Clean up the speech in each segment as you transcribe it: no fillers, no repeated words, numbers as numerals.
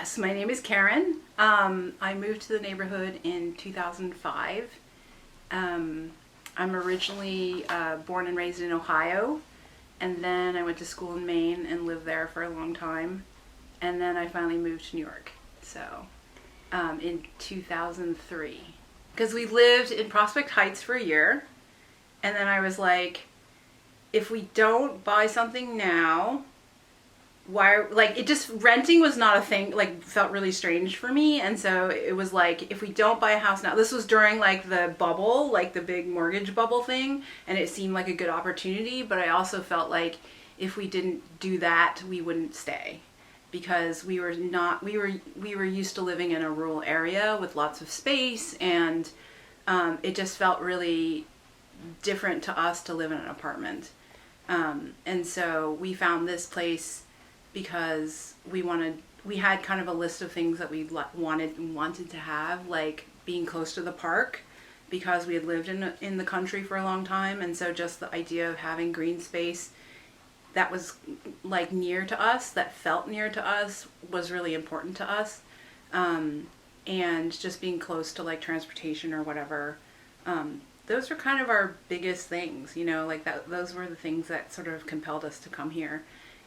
Yes, my name is Karen. I moved to the neighborhood in 2005. I'm originally born and raised in Ohio, and then I went to school in Maine and lived there for a long time. And then I finally moved to New York, so in 2003. Because we lived in Prospect Heights for a year, and then I was like, if we don't buy something now, why, like, it just, renting was not a thing, like, felt really strange for me. And so it was like, if we don't buy a house now, this was during like the bubble, like the big mortgage bubble thing, and it seemed like a good opportunity, but I also felt like if we didn't do that, we wouldn't stay, because we were used to living in a rural area with lots of space, and it just felt really different to us to live in an apartment. And so we found this place because we had kind of a list of things that we wanted to have, like being close to the park, because we had lived in the country for a long time. And so just the idea of having green space that was like near to us, that felt near to us, was really important to us. And just being close to like transportation or whatever, those were kind of our biggest things, like those were the things that sort of compelled us to come here.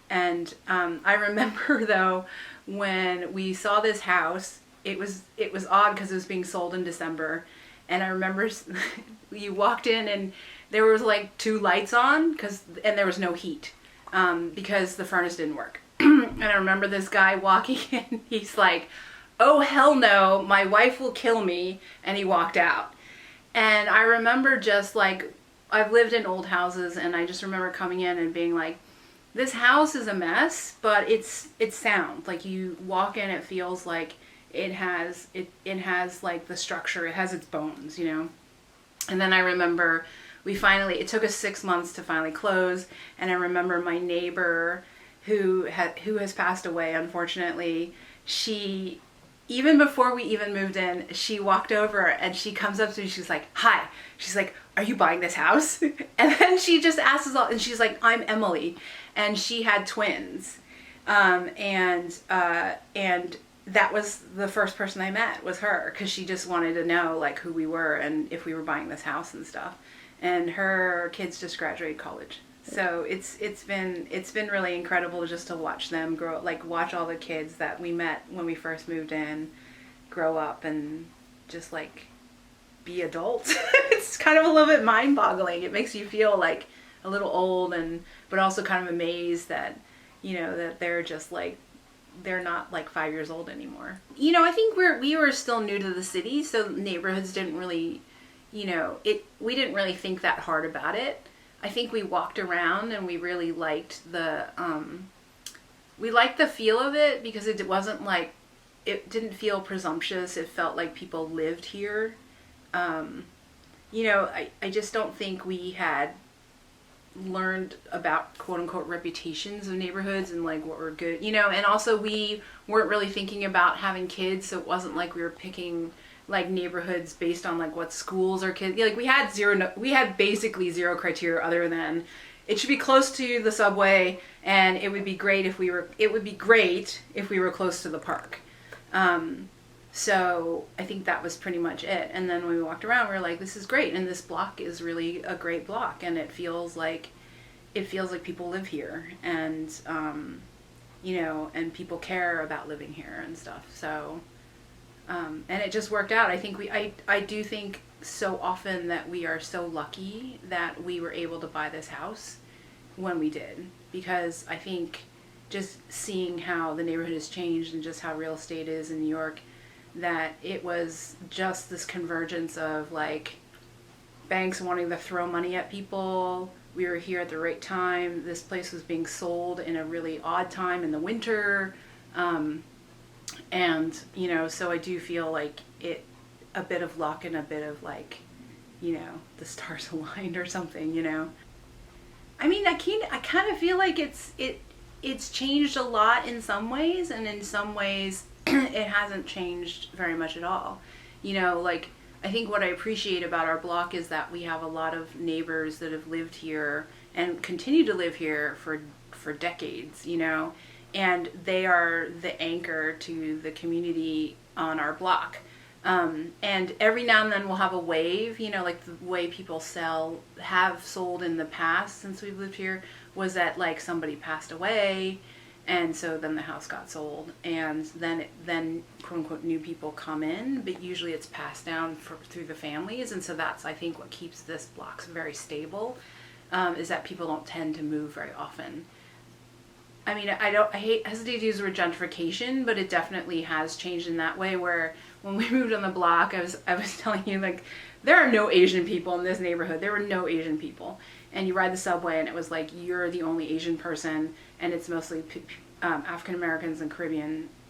And I remember though, when we saw this house, it was odd because it was being sold in December. And I remember you walked in and there was like 2 lights on and there was no heat because the furnace didn't work. And I remember this guy walking in, he's like, "Oh hell no, my wife will kill me," and he walked out. And I remember just like, I've lived in old houses, and I just remember coming in and being like, this house is a mess, but it's sound. Like, you walk in, it feels like it has like the structure, it has its bones, And then I remember it took us 6 months to finally close, and I remember my neighbor who has passed away, unfortunately. She, even before we even moved in, she walked over and she comes up to me, she's like, "Hi." She's like, "Are you buying this house?" And then she just asks us all, and she's like, "I'm Emily." And she had twins. And that was the first person I met, was her, because she just wanted to know like who we were and if we were buying this house and stuff. And her kids just graduated college. So it's been really incredible just to watch them grow, like watch all the kids that we met when we first moved in grow up and just like be adults. It's kind of a little bit mind-boggling. It makes you feel like a little old, but also kind of amazed that that they're just like, they're not like 5 years old anymore. I think we were still new to the city, so neighborhoods didn't really, we didn't really think that hard about it. I think we walked around and we really liked the feel of it, because it wasn't like, it didn't feel presumptuous. It felt like people lived here. I just don't think we had learned about quote unquote reputations of neighborhoods and like what were good, and also we weren't really thinking about having kids, so it wasn't like we were picking like neighborhoods based on like what schools our kids, like we had basically zero criteria other than it should be close to the subway, and it would be great if we were close to the park. So I think that was pretty much it. And then when we walked around, we were like, this is great, and this block is really a great block, and it feels like people live here, and and people care about living here and stuff. So and it just worked out. I think I do think so often that we are so lucky that we were able to buy this house when we did, because I think just seeing how the neighborhood has changed and just how real estate is in New York, that it was just this convergence of like banks wanting to throw money at people. We were here at the right time. This place was being sold in a really odd time in the winter. And, so I do feel like a bit of luck and a bit of like, the stars aligned or something, I mean, I kind of feel like it's changed a lot in some ways, and in some ways it hasn't changed very much at all. Like, I think what I appreciate about our block is that we have a lot of neighbors that have lived here and continue to live here for decades, and they are the anchor to the community on our block. And every now and then we'll have a wave, like the way people have sold in the past since we've lived here was that like somebody passed away, and so then the house got sold, and then quote unquote new people come in, but usually it's passed down through the families, and so that's I think what keeps this block very stable, is that people don't tend to move very often. I mean, I hesitate to use the word gentrification, but it definitely has changed in that way where when we moved on the block, I was telling you, like, there are no Asian people in this neighborhood. There were no Asian people. And you ride the subway and it was like, you're the only Asian person, and it's mostly African Americans and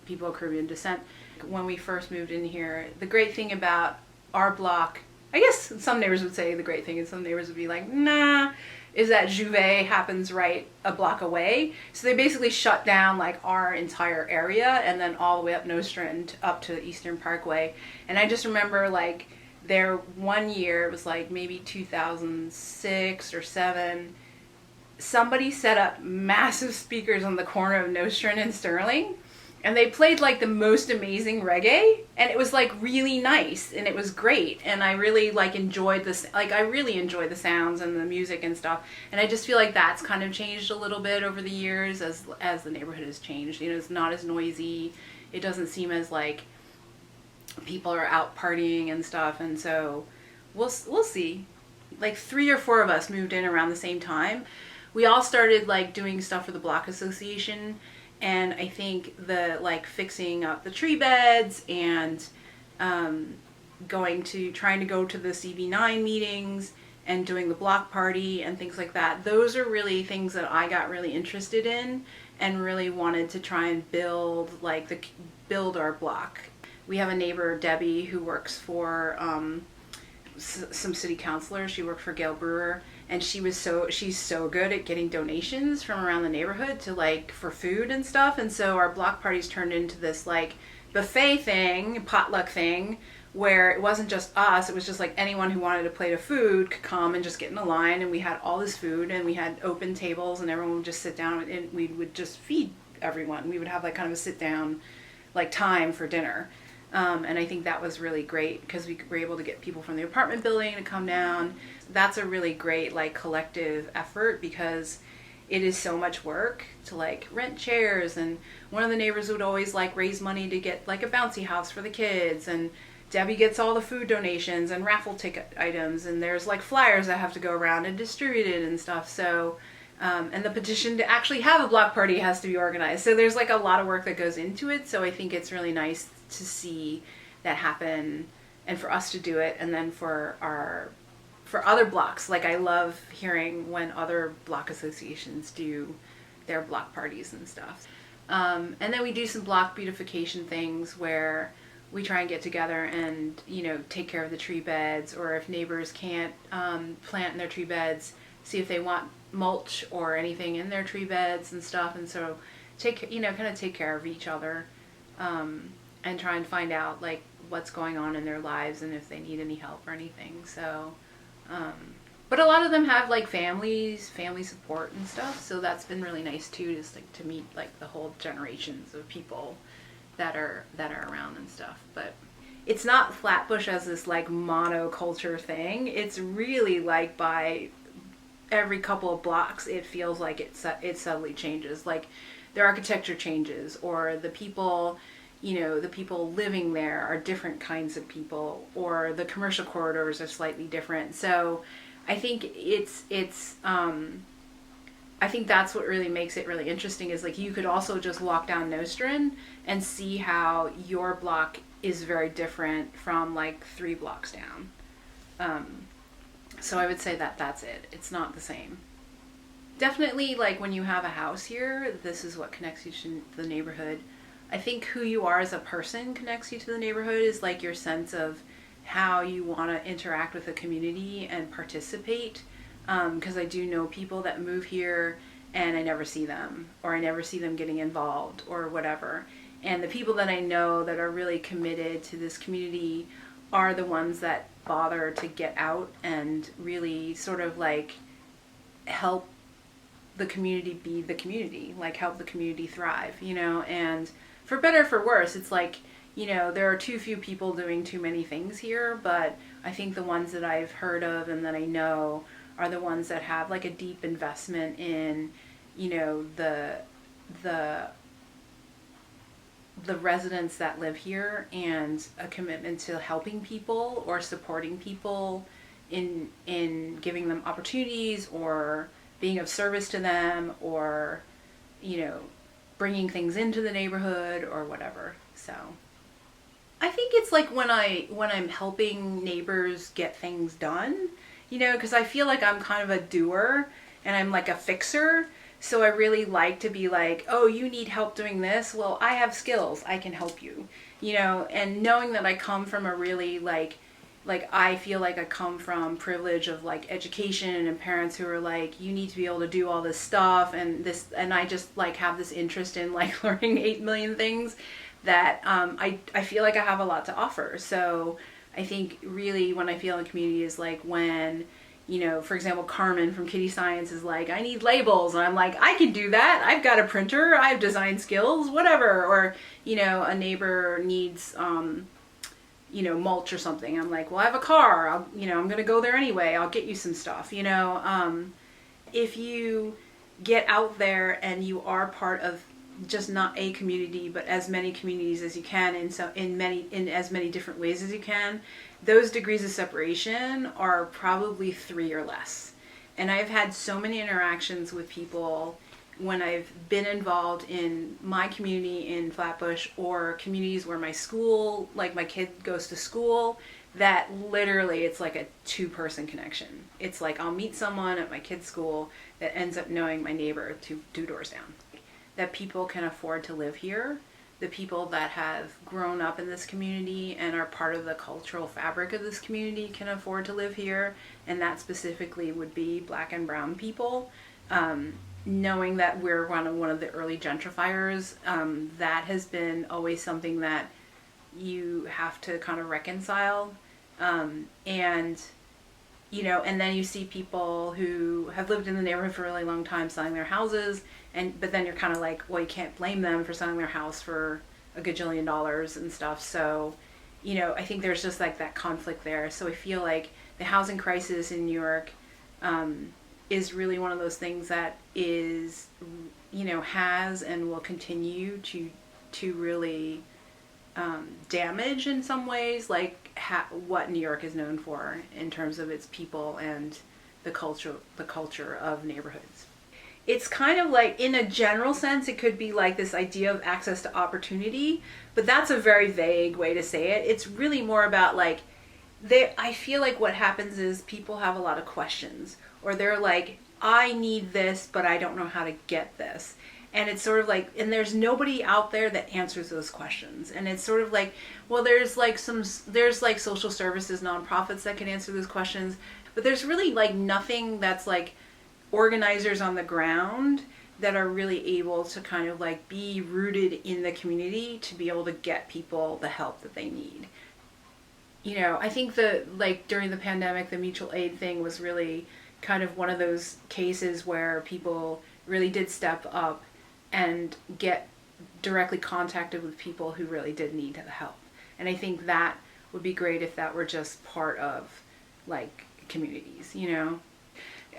people of Caribbean descent. When we first moved in here, the great thing about our block, I guess some neighbors would say the great thing, and some neighbors would be like, nah, is that Juve happens right a block away. So they basically shut down like our entire area and then all the way up Nostrand up to Eastern Parkway. And I just remember like there one year, it was like maybe 2006 or 7, somebody set up massive speakers on the corner of Nostrand and Sterling, and they played like the most amazing reggae, and it was like really nice and it was great, and I really like enjoyed this, like I really enjoy the sounds and the music and stuff, and I just feel like that's kind of changed a little bit over the years as the neighborhood has changed. It's not as noisy, it doesn't seem as like people are out partying and stuff, and so we'll see. Like 3 or 4 of us moved in around the same time. We all started like doing stuff for the block association, and I think the like fixing up the tree beds and trying to go to the CB9 meetings and doing the block party and things like that. Those are really things that I got really interested in and really wanted to try and build our block. We have a neighbor, Debbie, who works for some city councilors. She worked for Gail Brewer, and she's so good at getting donations from around the neighborhood to like for food and stuff. And so our block parties turned into this like buffet thing, potluck thing, where it wasn't just us, it was just like anyone who wanted a plate of food could come and just get in a line, and we had all this food and we had open tables and everyone would just sit down and we would just feed everyone. We would have like kind of a sit down like time for dinner. And I think that was really great because we were able to get people from the apartment building to come down. That's a really great like collective effort because it is so much work to like rent chairs, and one of the neighbors would always like raise money to get like a bouncy house for the kids, and Debbie gets all the food donations and raffle ticket items, and there's like flyers that have to go around and distributed and stuff. So and the petition to actually have a block party has to be organized. So there's like a lot of work that goes into it. So I think it's really nice to see that happen and for us to do it, and then for other blocks. Like I love hearing when other block associations do their block parties and stuff. And then we do some block beautification things where we try and get together and take care of the tree beds, or if neighbors can't plant in their tree beds, see if they want mulch or anything in their tree beds and stuff. And so kind of take care of each other, and try and find out like what's going on in their lives and if they need any help or anything. So but a lot of them have like family support and stuff, so that's been really nice too, just like to meet like the whole generations of people that are around and stuff. But it's not Flatbush as this like monoculture thing. It's really like by every couple of blocks it feels like it subtly changes, like the architecture changes, or the people the people living there are different kinds of people, or the commercial corridors are slightly different. So I think I think that's what really makes it really interesting, is like you could also just walk down Nostrand and see how your block is very different from like 3 blocks down. So I would say that that's it. It's not the same. Definitely like when you have a house here, this is what connects you to the neighborhood. I think who you are as a person connects you to the neighborhood, is like your sense of how you want to interact with the community and participate. Because I do know people that move here and I never see them, or I never see them getting involved or whatever. And the people that I know that are really committed to this community are the ones that bother to get out and really sort of like help the community be the community, like help the community thrive, and for better or for worse, it's like, there are too few people doing too many things here, but I think the ones that I've heard of and that I know are the ones that have like a deep investment in, the residents that live here, and a commitment to helping people or supporting people in giving them opportunities or being of service to them, or bringing things into the neighborhood or whatever. So I think it's like when I'm helping neighbors get things done, because I feel like I'm kind of a doer and I'm like a fixer. So I really like to be like, oh, you need help doing this? Well, I have skills. I can help you, and knowing that I come from a really like I feel like I come from privilege of like education and parents who are like, you need to be able to do all this stuff and I just like have this interest in like learning 8 million things that I feel like I have a lot to offer. So I think really when I feel in a community is like when, for example, Carmen from Kitty Science is like, I need labels. And I'm like, I can do that. I've got a printer. I have design skills, whatever. Or, a neighbor needs, mulch or something. I'm like, well, I have a car. I'm going to go there anyway. I'll get you some stuff, if you get out there and you are part of just not a community, but as many communities as you can in as many different ways as you can, those degrees of separation are probably 3 or less. And I've had so many interactions with people when I've been involved in my community in Flatbush or communities where my school, like my kid goes to school, that literally it's like a 2-person connection. It's like I'll meet someone at my kid's school that ends up knowing my neighbor 2 doors down. That people can afford to live here, the people that have grown up in this community and are part of the cultural fabric of this community can afford to live here, and that specifically would be Black and brown people. Knowing that we're one of the early gentrifiers, that has been always something that you have to kind of reconcile. And then you see people who have lived in the neighborhood for a really long time selling their houses, but then you're kind of like, well, you can't blame them for selling their house for a gajillion dollars and stuff. So, I think there's just like that conflict there. So I feel like the housing crisis in New York is really one of those things that is, has and will continue to really damage in some ways, like what New York is known for in terms of its people and the culture of neighborhoods. It's kind of like, in a general sense, it could be like this idea of access to opportunity, but that's a very vague way to say it. It's really more about like, I feel like what happens is people have a lot of questions, or they're like, I need this, but I don't know how to get this. And it's sort of like, and there's nobody out there that answers those questions. And it's sort of like, well, there's like social services, nonprofits that can answer those questions, but there's really like nothing that's like organizers on the ground that are really able to kind of like be rooted in the community to be able to get people the help that they need. I think during the pandemic, the mutual aid thing was really kind of one of those cases where people really did step up and get directly contacted with people who really did need the help. And I think that would be great if that were just part of like communities,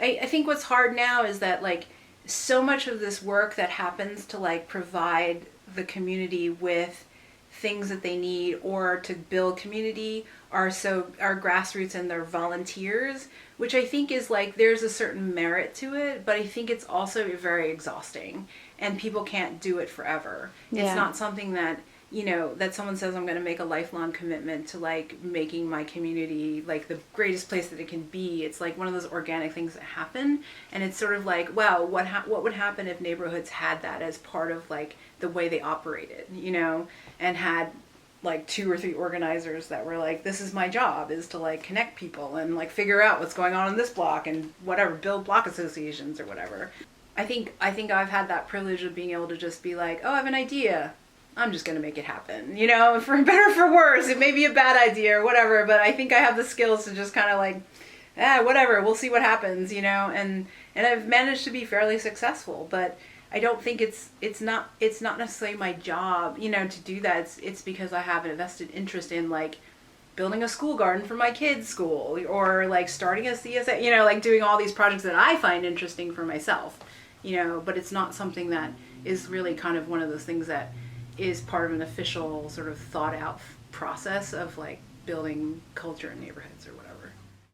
I think what's hard now is that like so much of this work that happens to like provide the community with things that they need or to build community are grassroots and they're volunteers, which I think is like, there's a certain merit to it, but I think it's also very exhausting and people can't do it forever. Yeah. It's not something that, that someone says, I'm going to make a lifelong commitment to like making my community like the greatest place that it can be. It's like one of those organic things that happen. And it's sort of like, wow, what would happen if neighborhoods had that as part of like the way they operated, and had like 2 or 3 organizers that were like, this is my job, is to like connect people and like figure out what's going on in this block and whatever, build block associations or whatever. I think I've had that privilege of being able to just be like, oh, I have an idea. I'm just going to make it happen, for better or for worse. It may be a bad idea or whatever, but I think I have the skills to just kind of like, whatever, we'll see what happens, and and I've managed to be fairly successful, but I don't think it's not necessarily my job, to do that. It's because I have a vested interest in like building a school garden for my kids' school, or like starting a CSA, like doing all these projects that I find interesting for myself, but it's not something that is really kind of one of those things that is part of an official sort of thought out process of like building culture in neighborhoods or whatever.